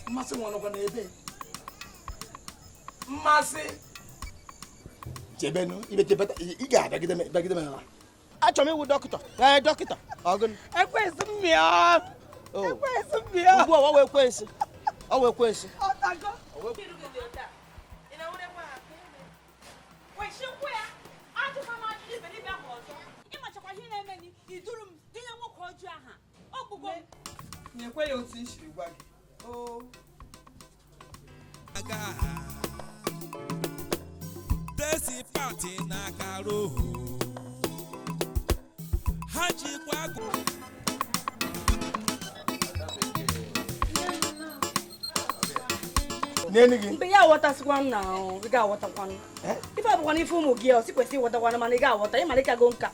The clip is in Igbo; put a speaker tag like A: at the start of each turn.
A: Mmasị nwa nọkwa n'ebe. Mmasị. Chebenu, ibe chebeta, ị ga-abịagide m ala. Achọrọ m iwu dọkịta. Ee, dọkịta. Ọgụnụ.
B: Ekwensu mmịa. Ekwensu mmịa.
A: Ugbu a ọ wee ekwensu. Ọ wee ekwensu.
B: Ọtago. Nyekwe ya otu ishiri gwa gị.
C: Desi party na karo. Haji kwago.
A: Nenigi.
D: Mbe ya wata sikwa na o, ga wata kwanu. Ifa bu kwani fu mu gi o, si kwesi wata kwanu ma ni ga wata, e ma le ka go nka.